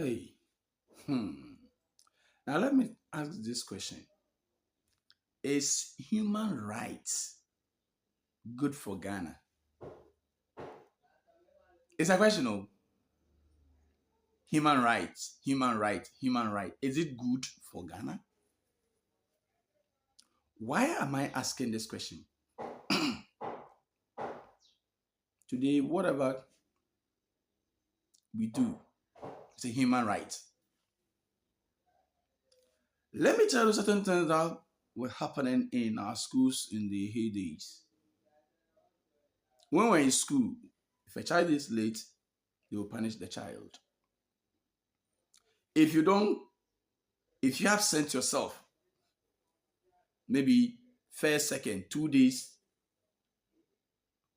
Hey, now let me ask this question. Is human rights good for Ghana? It's a question of human rights, human right, human right. Is it good for Ghana? Why am I asking this question? Today, whatever we do, it's a human right. Let me tell you certain things that were happening in our schools in the heydays. When we're in school, if a child is late, they will punish the child. If you don't, if you have sent yourself, maybe first, second, 2 days,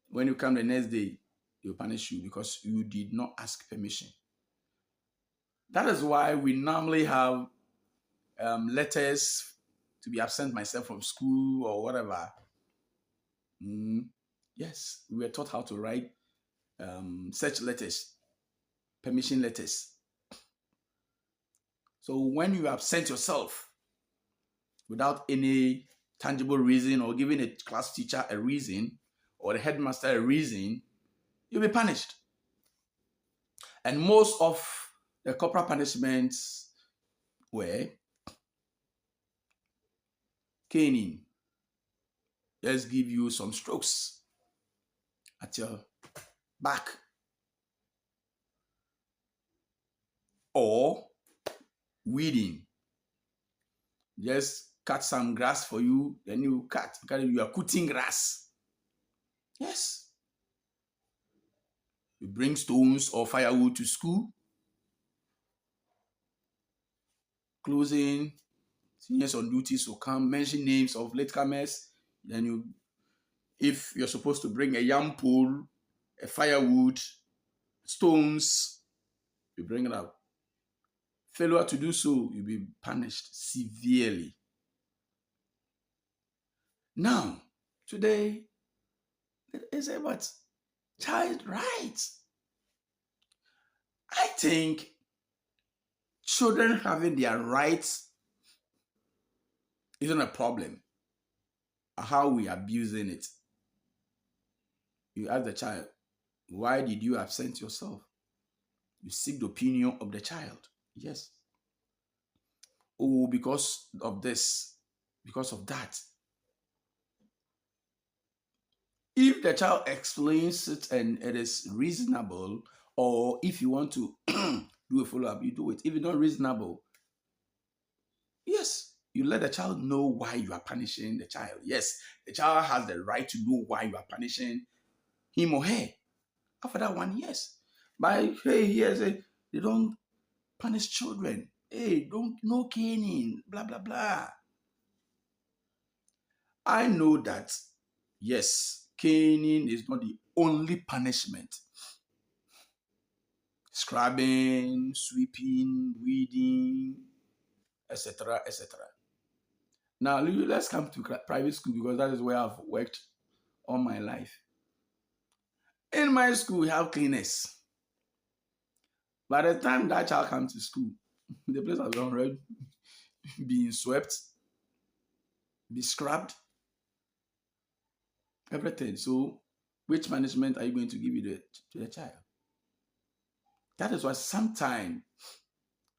when you come the next day, they will punish you because you did not ask permission. That is why we normally have letters to be absent myself from school or whatever. Yes, we were taught how to write such letters, permission letters. So when you absent yourself without any tangible reason or giving a class teacher a reason or the headmaster a reason, you'll be punished. And most of the corporal punishments were caning. Let's give you some strokes at your back. Or weeding. Just cut some grass for you, then you cut. You are cutting grass. Yes. You bring stones or firewood to school. Closing, seniors on duties will come, mention names of latecomers. Then you, if you're supposed to bring a yam pole, a firewood, stones, you bring it out. Failure to do so, you'll be punished severely. Now, today, it's about child rights. I think children having their rights isn't a problem. How we abusing it. You ask the child, why did you absent yourself? You seek the opinion of the child. Yes. Oh, because of this, because of that. If the child explains it and it is reasonable, or if you want to do a follow-up, you do it. If it's not reasonable, yes, you let the child know why you are punishing the child. Yes, the child has the right to know why you are punishing him or her. After that one, yes. But hey, yes, they don't punish children. Hey, don't no caning, blah blah blah. I know that yes, caning is not the only punishment. Scrubbing, sweeping, weeding, etc., etc. Now let's come to private school because that is where I've worked all my life. In my school, we have cleaners. By the time that child comes to school, the place has already been swept, be scrubbed, everything. So, which management are you going to give to the child? That is why sometimes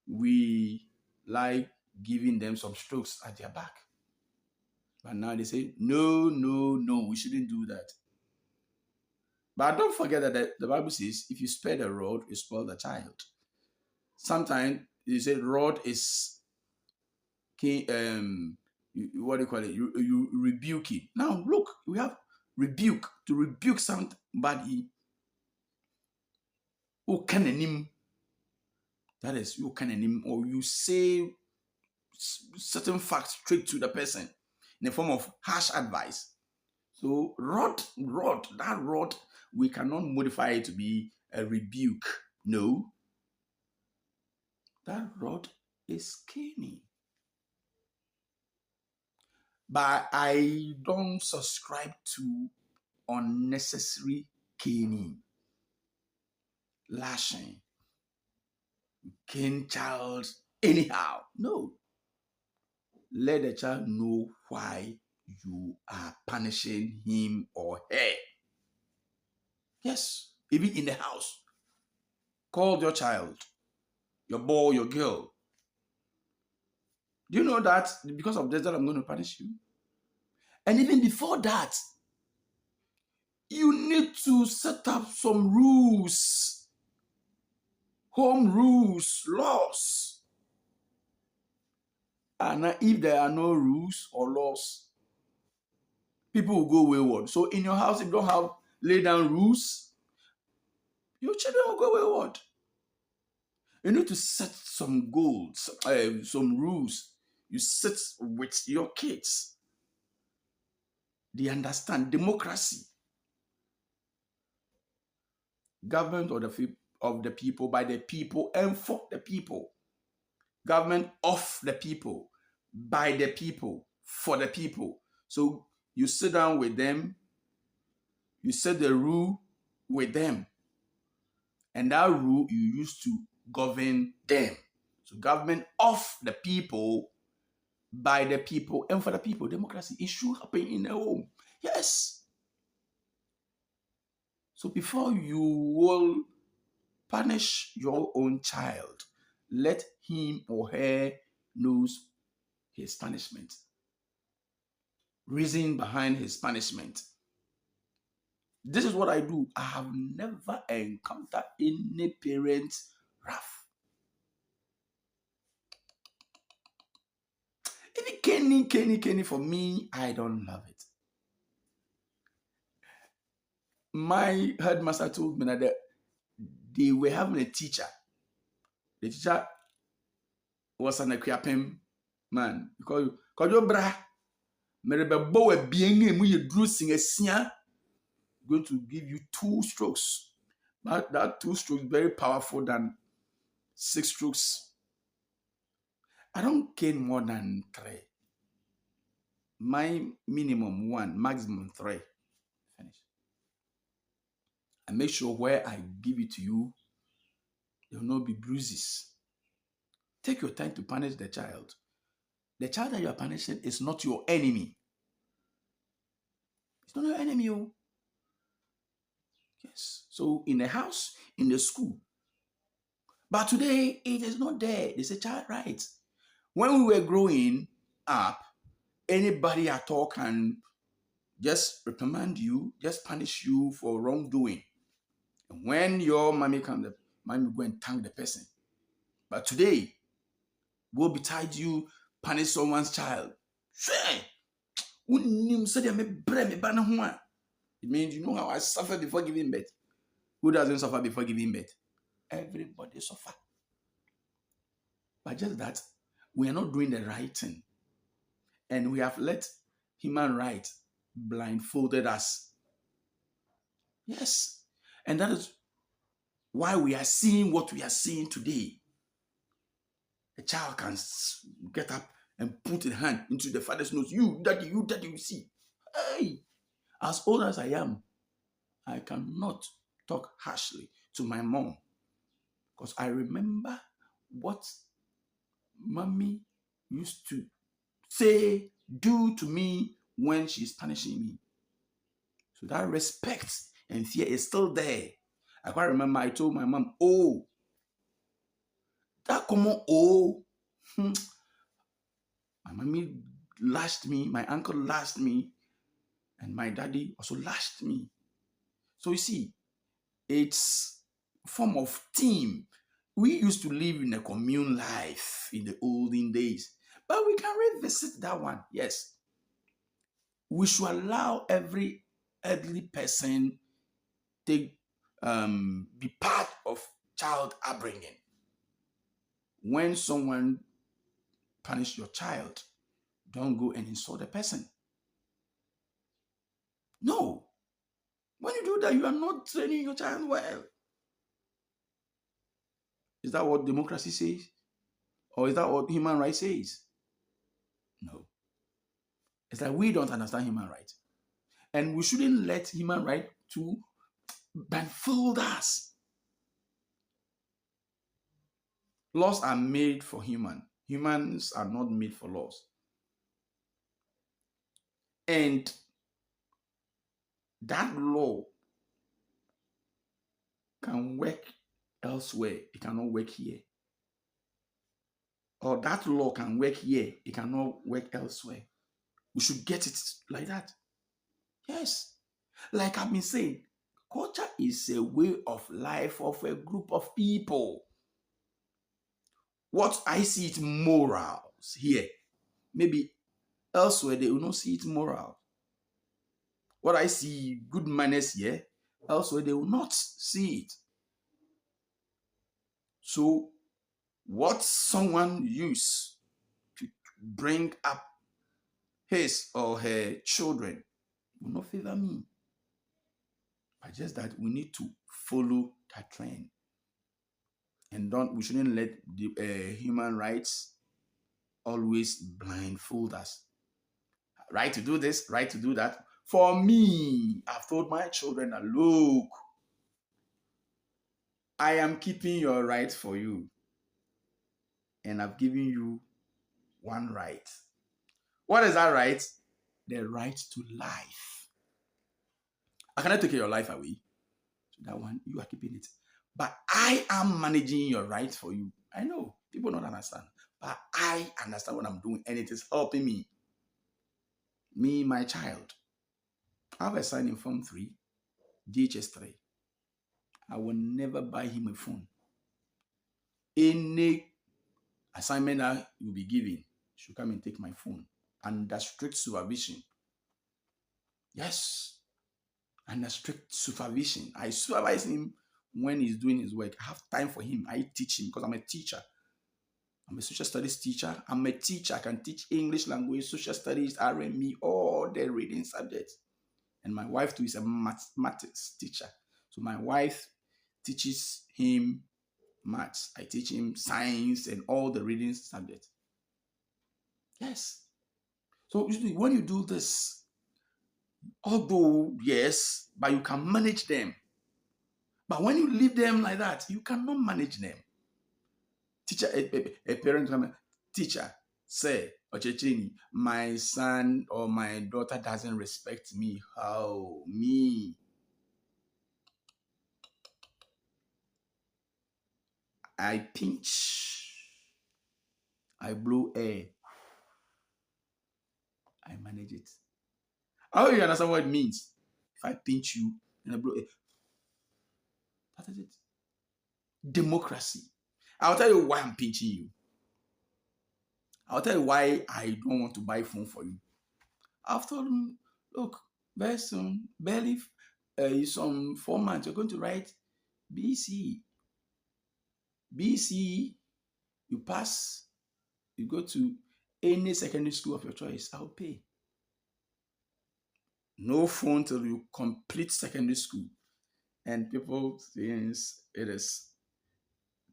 we like giving them some strokes at their back. But now they say, no, no, no, we shouldn't do that. But don't forget that the Bible says, if you spare the rod, you spoil the child. Sometimes they say rod is what do you call it? You rebuke it. Now look, we have rebuke. To rebuke somebody who can him. That is, you can him, or you say certain facts straight to the person in the form of harsh advice. So that rod, we cannot modify it to be a rebuke. No, that rod is caning. But I don't subscribe to unnecessary caning, lashing. cane child anyhow. No. Let the child know why you are punishing him or her. Yes, even in the house. Call your child, your boy, your girl. Do you know that because of this that I'm going to punish you? And even before that, you need to set up some rules, home rules, laws. And if there are no rules or laws, people will go wayward. So in your house, if you don't have laid down rules, your children will go wayward. You need to set some goals, some rules. You sit with your kids. They understand democracy. Government of the people, by the people, and for the people. Government of the people, by the people, for the people. So you sit down with them, you set the rule with them, and that rule you use to govern them. So government of the people, by the people, and for the people. Democracy, it should happen in a home. Yes. So before you will punish your own child, let him or her knows his punishment. Reason behind his punishment. This is what I do. I have never encountered any parent rough. Even Kenny, for me, I don't love it. My headmaster told me that they were having a teacher. The teacher was an Akuapem man. Because you bra, merebe being you drew sing a going to give you 2 strokes. But that 2 strokes very powerful than 6 strokes. I don't cane more than 3. My minimum 1, maximum 3. Finish. And make sure where I give it to you, there will not be bruises. Take your time to punish the child. The child that you are punishing is not your enemy. It's not your enemy. Oh. Yes. So in the house, in the school. But today, it is not there. They say child rights. When we were growing up, anybody at all can just reprimand you, just punish you for wrongdoing. And when your mommy comes, the mommy will go and thank the person. But today, go beside you, punish someone's child. It means you know how I suffered before giving birth. Who doesn't suffer before giving birth? Everybody suffer. But just that, we are not doing the right thing. And we have let human rights blindfolded us. Yes. And that is why we are seeing what we are seeing today. A child can get up and put his hand into the father's nose. You, daddy, you see. Hey, as old as I am, I cannot talk harshly to my mom. Because I remember what mommy used to say, do to me when she's punishing me. So that respect and fear is still there. I quite remember I told my mom, oh, that common oh. My mommy lashed me, my uncle lashed me, and my daddy also lashed me. So you see, it's a form of team. We used to live in a commune life in the olden days, but we can revisit that one. Yes. We should allow every elderly person to be part of child upbringing. When someone punish your child, don't go and insult the person. No. When you do that, you are not training your child well. Is that what democracy says? Or is that what human rights says? No. It's like we don't understand human rights. And we shouldn't let human rights to blindfold us. Laws are made for humans are not made for laws. And that law can work elsewhere, it cannot work here. Or that law can work here, it cannot work elsewhere. We should get it like that. Yes. Like I've been saying, culture is a way of life of a group of people. What I see it morals here, maybe elsewhere they will not see it moral. What I see good manners here, elsewhere they will not see it. So what someone use to bring up his or her children will not favor me. But just that we need to follow that trend. And we shouldn't let the human rights always blindfold us. Right to do this, right to do that. For me, I've told my children that, look, I am keeping your right for you. And I've given you one right. What is that right? The right to life. I cannot take your life away. So that one, you are keeping it. But I am managing your right for you. I know people don't understand. But I understand what I'm doing and it is helping me. Me, my child. I have a son in Form 3, DHS 3. I will never buy him a phone. Any assignment that you'll be giving should come and take my phone under strict supervision. Yes, under strict supervision. I supervise him when he's doing his work. I have time for him. I teach him because I'm a teacher. I'm a social studies teacher. I'm a teacher. I can teach English language, social studies, RME, all the reading subjects. And my wife too is a mathematics teacher. So my wife teaches him maths. I teach him science and all the reading subjects. Yes. So usually when you do this, although yes, but you can manage them. But when you leave them like that, you cannot manage them. Teacher, a parent, teacher, say, Ochechini, my son or my daughter doesn't respect me. How? Me. I pinch. I blow air. I manage it. How do you understand what it means? If I pinch you and I blow air, that is it. Democracy. I'll tell you why I'm pinching you. I'll tell you why I don't want to buy phone for you. I've told him, look, very soon, barely some 4 months, you're going to write BC. BC, you pass, you go to any secondary school of your choice, I'll pay. No phone till you complete secondary school. And people think it is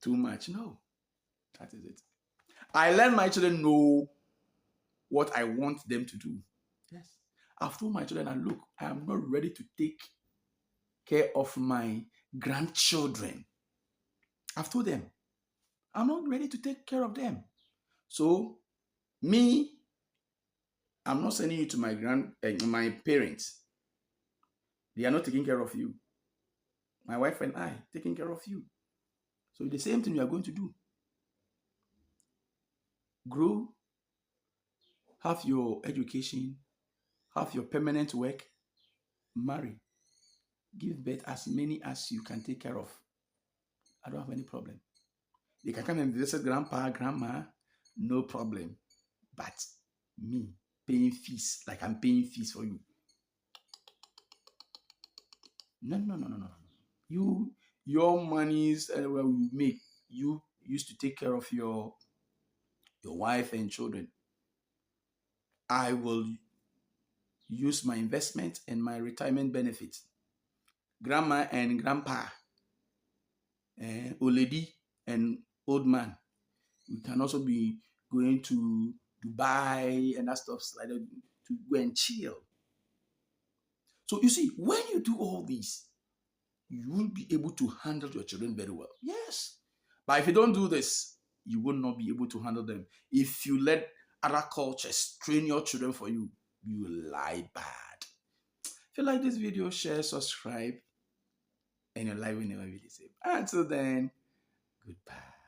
too much. No, that is it. I let my children know what I want them to do. Yes. I've told my children, look, I am not ready to take care of my grandchildren. I've told them, I'm not ready to take care of them. So, me, I'm not sending you to my parents. They are not taking care of you. My wife and I taking care of you. So the same thing we are going to do. Grow, have your education, have your permanent work, marry, give birth as many as you can take care of. I don't have any problem. They can come and visit grandpa, grandma, no problem. But me paying fees, like I'm paying fees for you. No. Your monies where you make, you used to take care of your wife and children. I will use my investment and my retirement benefits. Grandma and grandpa, old lady and old man. We can also be going to Dubai and that stuff like that to go and chill. So you see, when you do all this, you will be able to handle your children very well. Yes. But if you don't do this, you will not be able to handle them. If you let other cultures train your children for you, you lie bad. If you like this video, share, subscribe, and your life will never be the same. Until then, goodbye.